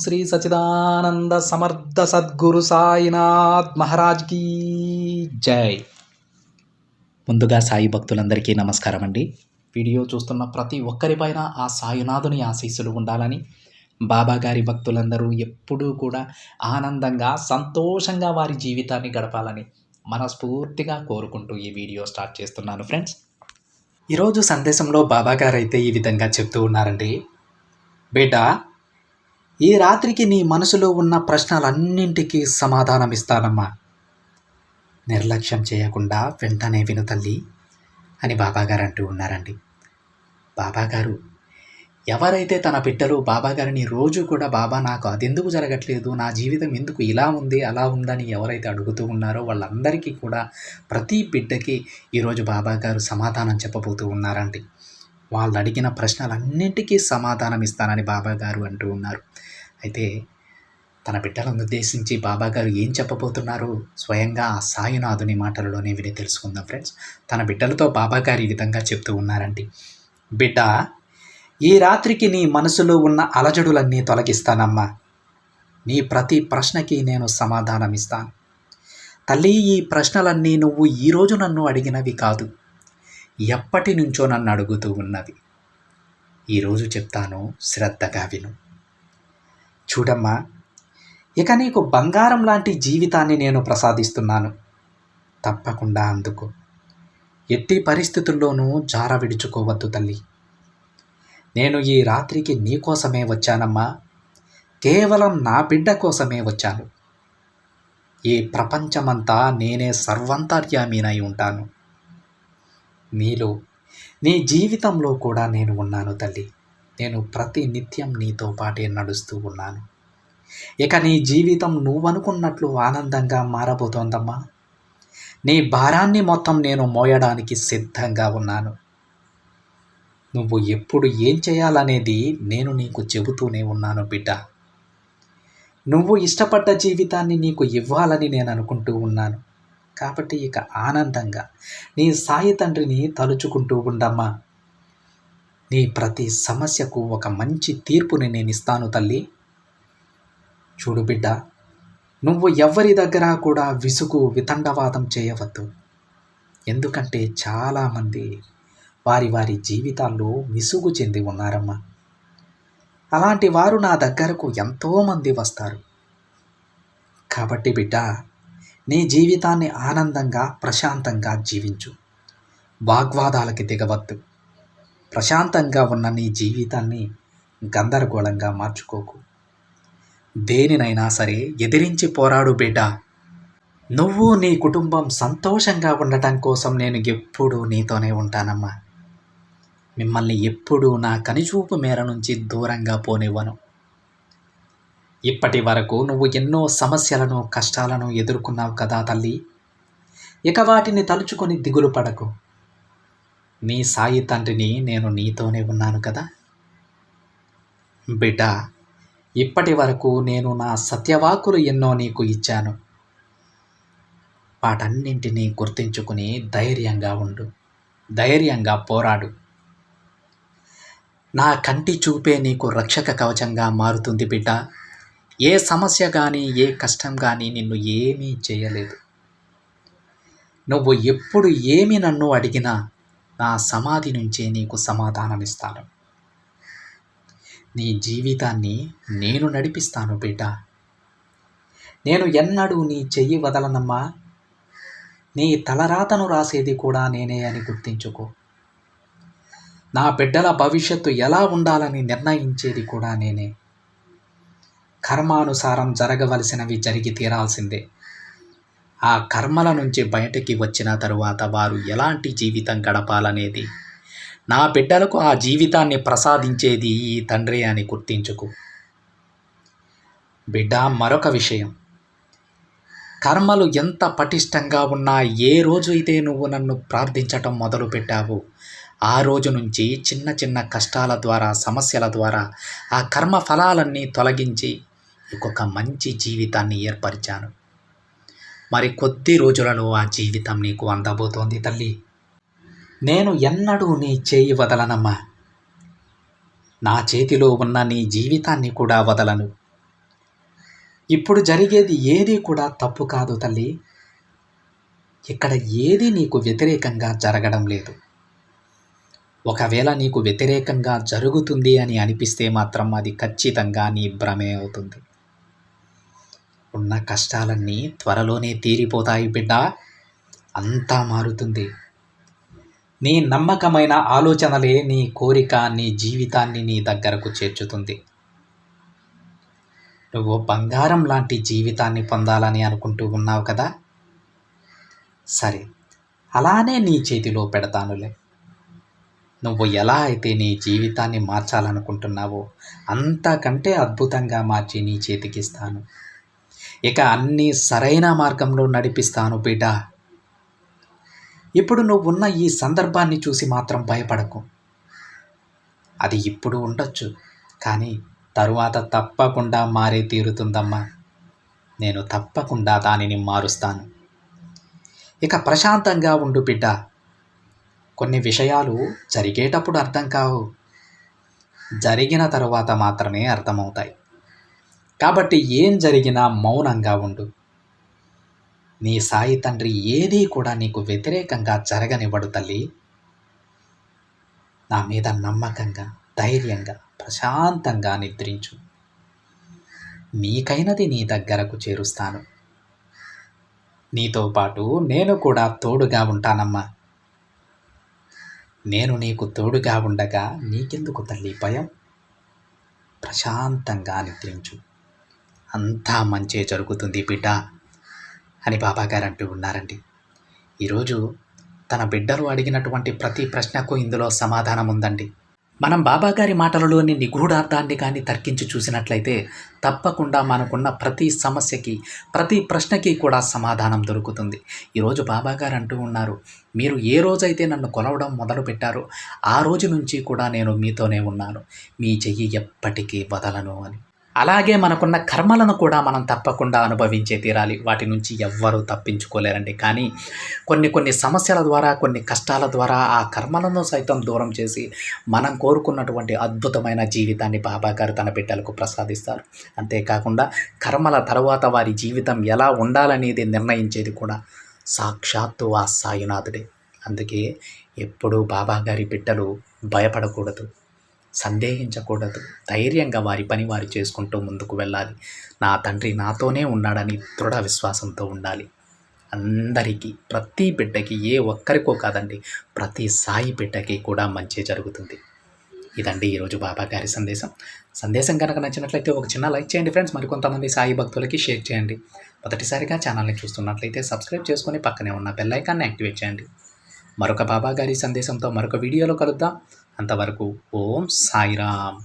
శ్రీ సచిదానంద సమర్థ సద్గురు సాయినాథ్ మహారాజ్ కీ జై. ముందుగా సాయి భక్తులందరికీ నమస్కారం అండి. వీడియో చూస్తున్న ప్రతి ఒక్కరిపైన ఆ సాయినాథుని ఆశీస్సులు ఉండాలని, బాబా గారి భక్తులందరూ ఎప్పుడూ కూడా ఆనందంగా సంతోషంగా వారి జీవితాన్ని గడపాలని మనస్ఫూర్తిగా కోరుకుంటూ ఈ వీడియో స్టార్ట్ చేస్తున్నాను ఫ్రెండ్స్. ఈరోజు సందేశంలో బాబా గారు అయితే ఈ విధంగా చెప్తూ ఉన్నారండి. బేటా, ఈ రాత్రికి నీ మనసులో ఉన్న ప్రశ్నలన్నింటికీ సమాధానం ఇస్తానమ్మా. నిర్లక్ష్యం చేయకుండా వెంటనే విను తల్లి అని బాబాగారు అంటూ ఉన్నారండి. బాబాగారు ఎవరైతే తన బిడ్డలు బాబాగారిని రోజు కూడా బాబా నాకు అదెందుకు జరగట్లేదు, నా జీవితం ఎందుకు ఇలా ఉంది అలా ఉందని ఎవరైతే అడుగుతూ ఉన్నారో వాళ్ళందరికీ కూడా ప్రతి బిడ్డకి ఈరోజు బాబాగారు సమాధానం చెప్పబోతూ ఉన్నారండి. వాళ్ళు అడిగిన ప్రశ్నలన్నింటికీ సమాధానం ఇస్తానని బాబాగారు అంటూ ఉన్నారు. అయితే తన బిడ్డలను ఉద్దేశించి బాబాగారు ఏం చెప్పబోతున్నారో స్వయంగా ఆ సాయినాథుని మాటలలోనే విని తెలుసుకుందాం ఫ్రెండ్స్. తన బిడ్డలతో బాబాగారు ఈ విధంగా చెప్తూ ఉన్నారండి. బిడ్డ, ఈ రాత్రికి నీ మనసులో ఉన్న అలజడులన్నీ తొలగిస్తానమ్మా. నీ ప్రతి ప్రశ్నకి నేను సమాధానం ఇస్తాను తల్లి. ఈ ప్రశ్నలన్నీ నువ్వు ఈరోజు నన్ను అడిగినవి కాదు, ఎప్పటి నుంచో నన్ను అడుగుతూ ఉన్నవి. ఈరోజు చెప్తాను, శ్రద్ధగా విను. చూడమ్మా, ఇక నీకు బంగారం లాంటి జీవితాన్ని నేను ప్రసాదిస్తున్నాను. తప్పకుండా అందుకో. ఎట్టి పరిస్థితుల్లోనూ జార విడుచుకోవద్దు తల్లి. నేను ఈ రాత్రికి నీ కోసమే వచ్చానమ్మా. కేవలం నా బిడ్డ కోసమే వచ్చాను. ఈ ప్రపంచమంతా నేనే సర్వంతర్యామినై ఉంటాను. నీలో, నీ జీవితంలో కూడా నేను ఉన్నాను తల్లి. నేను ప్రతి నిత్యం నీతో పాటే నడుస్తూ ఉన్నాను. ఇక నీ జీవితం నువ్వనుకున్నట్లు ఆనందంగా మారబోతోందమ్మా. నీ భారాన్ని మొత్తం నేను మోయడానికి సిద్ధంగా ఉన్నాను. నువ్వు ఎప్పుడు ఏం చేయాలనేది నేను నీకు చెబుతూనే ఉన్నాను బిడ్డ. నువ్వు ఇష్టపడ్డ జీవితాన్ని నీకు ఇవ్వాలని నేను అనుకుంటూ ఉన్నాను. కాబట్టి ఇక ఆనందంగా నీ సాయి తండ్రిని తలుచుకుంటూ ఉండమ్మా. నీ ప్రతి సమస్యకు ఒక మంచి తీర్పుని నేను ఇస్తాను తల్లి. చూడు బిడ్డ, నువ్వు ఎవ్వరి దగ్గర కూడా విసుగు వితండవాదం చేయవద్దు. ఎందుకంటే చాలామంది వారి వారి జీవితాల్లో విసుగు చెంది ఉన్నారమ్మా. అలాంటి వారు నా దగ్గరకు ఎంతోమంది వస్తారు. కాబట్టి బిడ్డ, నీ జీవితాన్ని ఆనందంగా ప్రశాంతంగా జీవించు. వాగ్వాదాలకి దిగవద్దు. ప్రశాంతంగా ఉన్న నీ జీవితాన్ని గందరగోళంగా మార్చుకోకు. దేనినైనా సరే ఎదిరించి పోరాడు బిడ్డ. నువ్వు నీ కుటుంబం సంతోషంగా ఉండటం కోసం నేను ఎప్పుడూ నీతోనే ఉంటానమ్మా. మిమ్మల్ని ఎప్పుడూ నా కనుచూపు మేర నుంచి దూరంగా పోనివ్వను. ఇప్పటి వరకు నువ్వు ఎన్నో సమస్యలను కష్టాలను ఎదుర్కొన్నావు కదా తల్లి. ఇక వాటిని తలుచుకొని దిగులు పడకు. నీ సాయి తండ్రిని నేను నీతోనే ఉన్నాను కదా. బిడ్డ, ఇప్పటి వరకు నేను నా సత్యవాకులు ఎన్నో నీకు ఇచ్చాను. వాటన్నింటినీ గుర్తించుకుని ధైర్యంగా ఉండు. ధైర్యంగా పోరాడు. నా కంటి చూపే నీకు రక్షక కవచంగా మారుతుంది బిడ్డ. ఏ సమస్య కానీ ఏ కష్టం కానీ నిన్ను ఏమీ చేయలేదు. నువ్వు ఎప్పుడు ఏమి నన్ను అడిగినా నా సమాధి నుంచే నీకు సమాధానమిస్తాను. నీ జీవితాన్ని నేను నడిపిస్తాను బిడ్డ. నేను ఎన్నడూ నీ చెయ్యి వదలనమ్మా. నీ తలరాతను రాసేది కూడా నేనే అని గుర్తించుకో. నా బిడ్డల భవిష్యత్తు ఎలా ఉండాలని నిర్ణయించేది కూడా నేనే. కర్మానుసారం జరగవలసినవి జరిగి తీరాల్సిందే. ఆ కర్మల నుంచి బయటికి వచ్చిన తరువాత వారు ఎలాంటి జీవితం గడపాలనేది, నా బిడ్డలకు ఆ జీవితాన్ని ప్రసాదించేది ఈ తండ్రి అని గుర్తించుకో. బిడ్డ, మరొక విషయం, కర్మలు ఎంత పటిష్టంగా ఉన్నా ఏ రోజు అయితే నువ్వు నన్ను ప్రార్థించటం మొదలుపెట్టావో ఆ రోజు నుంచి చిన్న చిన్న కష్టాల ద్వారా, సమస్యల ద్వారా ఆ కర్మ ఫలాలన్నీ తొలగించి ఇంకొక మంచి జీవితాన్ని ఏర్పరిచాను. మరి కొద్ది రోజులలో ఆ జీవితం నీకు అందబోతోంది తల్లి. నేను ఎన్నడూ నీ చేయి వదలనమ్మా. నా చేతిలో ఉన్న నీ జీవితాన్ని కూడా వదలను. ఇప్పుడు జరిగేది ఏది కూడా తప్పు కాదు తల్లి. ఇక్కడ ఏది నీకు వ్యతిరేకంగా జరగడం లేదు. ఒకవేళ నీకు వ్యతిరేకంగా జరుగుతుంది అని అనిపిస్తే మాత్రం అది ఖచ్చితంగా నీ భ్రమే అవుతుంది. ఉన్న కష్టాలన్నీ త్వరలోనే తీరిపోతాయి బిడ్డ. అంతా మారుతుంది. నీ నమ్మకమైన ఆలోచనలే నీ కోరిక, నీ జీవితాన్ని నీ దగ్గరకు చేర్చుతుంది. నువ్వు బంగారం లాంటి జీవితాన్ని పొందాలని అనుకుంటూ ఉన్నావు కదా, సరే అలానే నీ చేతిలో పెడతానులే. నువ్వు ఎలా అయితే నీ జీవితాన్ని మార్చాలనుకుంటున్నావో అంతకంటే అద్భుతంగా మార్చి నీ చేతికిస్తాను. ఇక అన్నీ సరైన మార్గంలో నడిపిస్తాను బిడ్డ. ఇప్పుడు నువ్వున్న ఈ సందర్భాన్ని చూసి మాత్రం భయపడకు. అది ఇప్పుడు ఉండొచ్చు, కానీ తరువాత తప్పకుండా మారే తీరుతుందమ్మా. నేను తప్పకుండా దానిని మారుస్తాను. ఇక ప్రశాంతంగా ఉండు బిడ్డ. కొన్ని విషయాలు జరిగేటప్పుడు అర్థం కావు, జరిగిన తరువాత మాత్రమే అర్థమవుతాయి. కాబట్టి ఏం జరిగినా మౌనంగా ఉండు. నీ సాయి తండ్రి ఏదీ కూడా నీకు వ్యతిరేకంగా జరగనివ్వడు తల్లి. నా మీద నమ్మకంగా, ధైర్యంగా, ప్రశాంతంగా నిద్రించు. నీకైనది నీ దగ్గరకు చేరుస్తాను. నీతో పాటు నేను కూడా తోడుగా ఉంటానమ్మా. నేను నీకు తోడుగా ఉండగా నీకెందుకు తల్లి భయం? ప్రశాంతంగా నిద్రించు. అంతా మంచే జరుగుతుంది బిడ్డ అని బాబాగారు అంటూ ఉన్నారండి. ఈరోజు తన బిడ్డలు అడిగినటువంటి ప్రతి ప్రశ్నకు ఇందులో సమాధానం ఉందండి. మనం బాబాగారి మాటలలోని నిగూఢార్థాన్ని కానీ తర్కించి చూసినట్లయితే తప్పకుండా మనకున్న ప్రతి సమస్యకి, ప్రతి ప్రశ్నకి కూడా సమాధానం దొరుకుతుంది. ఈరోజు బాబాగారు అంటూ ఉన్నారు, మీరు ఏ రోజైతే నన్ను కొలవడం మొదలుపెట్టారో ఆ రోజు నుంచి కూడా నేను మీతోనే ఉన్నాను, మీ చెయ్యి ఎప్పటికీ వదలను అని. అలాగే మనకున్న కర్మలను కూడా మనం తప్పకుండా అనుభవించే తీరాలి. వాటి నుంచి ఎవ్వరూ తప్పించుకోలేరండి. కానీ కొన్ని సమస్యల ద్వారా, కొన్ని కష్టాల ద్వారా ఆ కర్మలను సైతం దూరం చేసి మనం కోరుకున్నటువంటి అద్భుతమైన జీవితాన్ని బాబాగారు తన బిడ్డలకు ప్రసాదిస్తారు. అంతేకాకుండా కర్మల తర్వాత వారి జీవితం ఎలా ఉండాలనేది నిర్ణయించేది కూడా సాక్షాత్తు ఆ సాయినాథుడే. అందుకే ఎప్పుడూ బాబాగారి బిడ్డలు భయపడకూడదు, సందేహించకూడదు. ధైర్యంగా వారి పని వారు చేసుకుంటూ ముందుకు వెళ్ళాలి. నా తండ్రి నాతోనే ఉన్నాడని దృఢ విశ్వాసంతో ఉండాలి. అందరికీ, ప్రతి బిడ్డకి, ఏ ఒక్కరికో కాదండి, ప్రతి సాయి బిడ్డకి కూడా మంచి జరుగుతుంది. ఇదండి ఈరోజు బాబాగారి సందేశం కనుక నచ్చినట్లయితే ఒక చిన్న లైక్ చేయండి ఫ్రెండ్స్. మరికొంతమంది సాయి భక్తులకి షేర్ చేయండి. మొదటిసారిగా ఛానల్ని చూస్తున్నట్లయితే సబ్స్క్రైబ్ చేసుకొని పక్కనే ఉన్న బెల్ ఐకాన్ని యాక్టివేట్ చేయండి. మరొక బాబాగారి సందేశంతో మరొక వీడియోలో కలుద్దాం. అంతవరకు ఓం సాయిరామ్.